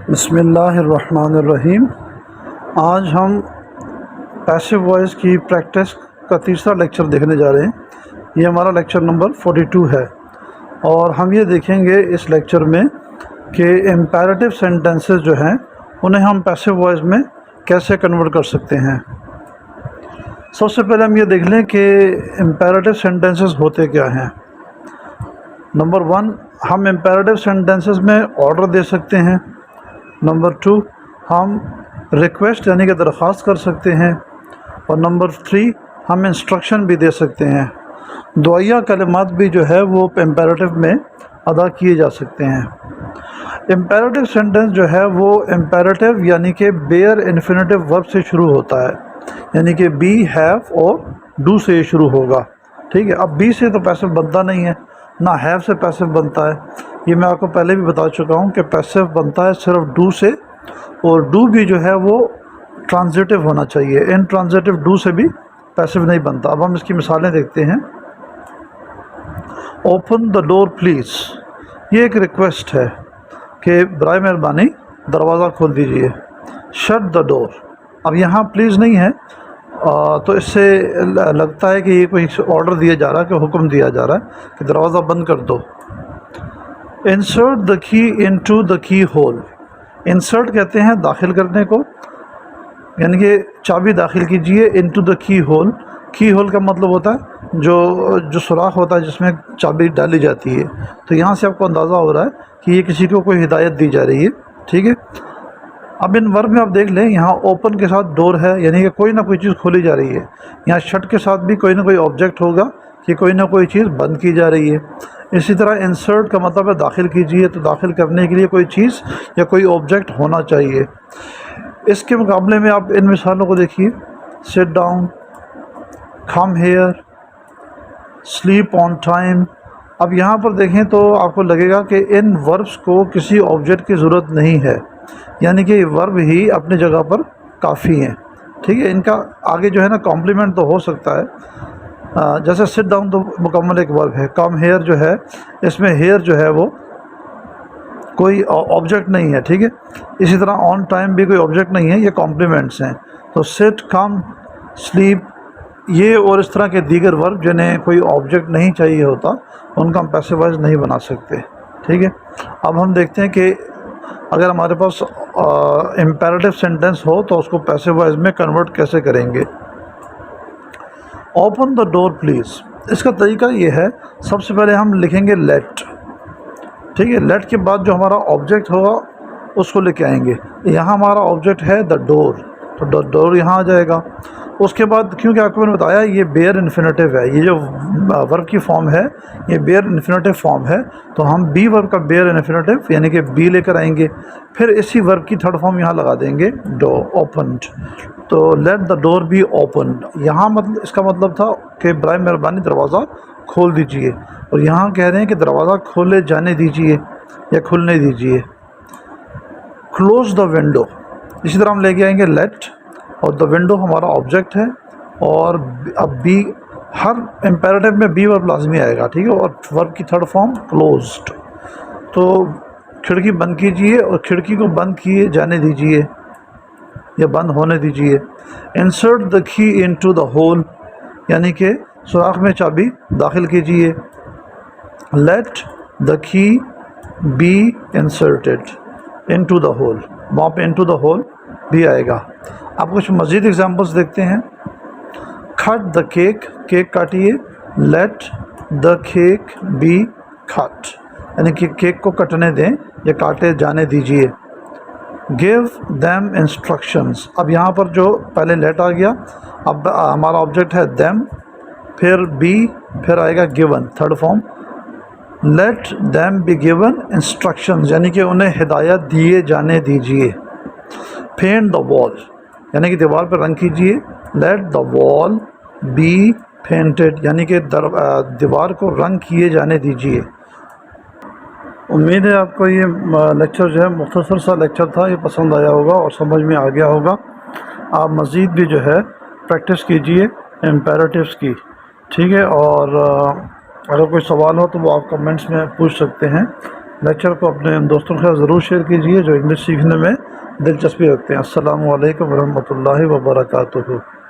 بسم اللہ الرحمن الرحیم۔ آج ہم پیسو وائس کی پریکٹس کا تیسرا لیکچر دیکھنے جا رہے ہیں۔ یہ ہمارا لیکچر نمبر 42 ہے، اور ہم یہ دیکھیں گے اس لیکچر میں کہ امپیریٹیو سینٹنسز جو ہیں انہیں ہم پیسو وائس میں کیسے کنورٹ کر سکتے ہیں۔ سب سے پہلے ہم یہ دیکھ لیں کہ امپیریٹیو سینٹنسز ہوتے کیا ہیں۔ نمبر 1، ہم امپیریٹیو سینٹنسز میں آرڈر دے سکتے ہیں۔ نمبر 2، ہم ریکویسٹ یعنی کہ درخواست کر سکتے ہیں۔ اور نمبر 3، ہم انسٹرکشن بھی دے سکتے ہیں۔ دعائیہ کلمات بھی جو ہے وہ امپیریٹیو میں ادا کیے جا سکتے ہیں۔ امپیریٹیو سینٹنس جو ہے وہ امپیریٹیو یعنی کہ بیئر انفینیٹیو ورب سے شروع ہوتا ہے، یعنی کہ بی، ہیو اور ڈو سے یہ شروع ہوگا۔ ٹھیک ہے، اب بی سے تو پیسو بنتا نہیں ہے، نہ ہیو سے پیسو بنتا ہے۔ یہ میں آپ کو پہلے بھی بتا چکا ہوں کہ پیسو بنتا ہے صرف ڈو سے، اور ڈو بھی جو ہے وہ ٹرانزیٹیو ہونا چاہیے۔ ان ٹرانزیٹیو ڈو سے بھی پیسو نہیں بنتا۔ اب ہم اس کی مثالیں دیکھتے ہیں۔ اوپن دا ڈور پلیز، یہ ایک ریکویسٹ ہے کہ برائے مہربانی دروازہ کھول دیجئے۔ شٹ دا ڈور، اب یہاں پلیز نہیں ہے، تو اس سے لگتا ہے کہ یہ کوئی آرڈر دیا جا رہا ہے، کہ حکم دیا جا رہا ہے کہ دروازہ بند کر دو۔ انسرٹ دا کی انٹو دا کی ہول، انسرٹ کہتے ہیں داخل کرنے کو، یعنی کہ چابی داخل کیجئے انٹو دا کی ہول۔ کی ہول کا مطلب ہوتا ہے جو سوراخ ہوتا ہے جس میں چابی ڈالی جاتی ہے۔ تو یہاں سے آپ کو اندازہ ہو رہا ہے کہ یہ کسی کو کوئی ہدایت دی جا رہی ہے۔ ٹھیک ہے، اب ان ورب میں آپ دیکھ لیں، یہاں اوپن کے ساتھ ڈور ہے، یعنی کہ کوئی نہ کوئی چیز کھولی جا رہی ہے۔ یہاں شٹ کے ساتھ بھی کوئی نہ کوئی آبجیکٹ ہوگا کہ کوئی نہ کوئی چیز بند کی جا رہی ہے۔ اسی طرح انسرٹ کا مطلب ہے داخل کیجئے، تو داخل کرنے کے لیے کوئی چیز یا کوئی آبجیکٹ ہونا چاہیے۔ اس کے مقابلے میں آپ ان مثالوں کو دیکھیے۔ Sit down, come here, slip on time. اب یہاں پر دیکھیں تو آپ کو لگے گا کہ ان وربس کو کسی آبجیکٹ کی ضرورت نہیں ہے، یعنی کہ یہ ورب ہی اپنی جگہ پر کافی ہیں۔ ٹھیک ہے، ان کا آگے جو ہے نا کمپلیمنٹ تو ہو سکتا ہے، جیسے سٹ ڈاؤن تو مکمل ایک ورب ہے۔ کم ہیئر جو ہے، اس میں ہیئر جو ہے وہ کوئی آبجیکٹ نہیں ہے۔ ٹھیک ہے، اسی طرح آن ٹائم بھی کوئی آبجیکٹ نہیں ہے، یہ کمپلیمنٹس ہیں۔ تو سٹ، کم، سلیپ، یہ اور اس طرح کے دیگر ورب جنہیں کوئی آبجیکٹ نہیں چاہیے ہوتا، ان کا ہم پیسو وائز نہیں بنا سکتے۔ ٹھیک ہے، اب ہم دیکھتے ہیں کہ اگر ہمارے پاس امپیریٹیو سینٹنس ہو تو اس کو پیسو وائز میں کنورٹ کیسے کریں گے۔ اوپن دا ڈور پلیز، اس کا طریقہ یہ ہے، سب سے پہلے ہم لکھیں گے لیٹ۔ ٹھیک ہے، لیٹ کے بعد جو ہمارا آبجیکٹ ہوگا اس کو لے کے آئیں گے۔ یہاں ہمارا آبجیکٹ ہے دا ڈور، تو ڈور یہاں آ جائے گا۔ اس کے بعد کیونکہ آپ کو میں نے بتایا یہ بیئر انفینیٹیو ہے، یہ جو ورب کی فارم ہے یہ بیئر انفینیٹیو فارم ہے، تو ہم بی ورب کا بیئر انفینیٹیو یعنی کہ بی لے کر آئیں گے، پھر اسی ورب کی تھرڈ فارم یہاں لگا دیں گے ڈور، اوپنڈ۔ تو let the door be opened, یہاں مطلب اس کا مطلب تھا کہ برائے مہربانی دروازہ کھول دیجئے، اور یہاں کہہ رہے ہیں کہ دروازہ کھولے جانے دیجئے یا کھلنے دیجئے۔ کلوز دا ونڈو، اسی طرح ہم لے کے آئیں گے لیٹ، اور دا ونڈو ہمارا آبجیکٹ ہے، اور اب بی، ہر امپیریٹیو میں بی ورب لازمی آئے گا۔ ٹھیک ہے، اور ورب کی تھرڈ فارم کلوزڈ، تو کھڑکی بند کیجئے اور کھڑکی کو بند کیے جانے دیجئے یا بند ہونے دیجئے۔ انسرٹ دا کی انٹو دا ہول، یعنی کہ سوراخ میں چابی داخل کیجئے۔ Let the key be inserted into the hole, وہاں پہ انٹو دا ہول بھی آئے گا۔ آپ کچھ مزید ایگزامپلس دیکھتے ہیں۔ کٹ دا کیک، کیک کاٹیے۔ Let the cake be cut, یعنی کہ کیک کو کٹنے دیں یا کاٹے جانے دیجئے۔ گیو دیم انسٹرکشنز، اب یہاں پر جو پہلے لیٹ آ گیا، اب ہمارا آبجیکٹ ہے دیم، پھر بی، پھر آئے گا given, third form. Let them be given instructions, یعنی کہ انہیں ہدایت دیے جانے دیجئے۔ پینٹ دا وال، یعنی کہ دیوار پر رنگ کیجئے۔ لیٹ دا وال بی پینٹڈ، یعنی کہ دیوار کو رنگ کیے جانے دیجئے۔ امید ہے آپ کو یہ لیکچر جو ہے مختصر سا لیکچر تھا، یہ پسند آیا ہوگا اور سمجھ میں آ گیا ہوگا۔ آپ مزید بھی جو ہے پریکٹس کیجئے امپیریٹیوز کی۔ ٹھیک ہے، اور اگر کوئی سوال ہو تو وہ آپ کمنٹس میں پوچھ سکتے ہیں۔ لیکچر کو اپنے دوستوں کے ساتھ ضرور شیئر کیجیے جو انگلش سیکھنے میں دلچسپی رکھتے ہیں۔ السلام علیکم ورحمۃ اللہ وبرکاتہ۔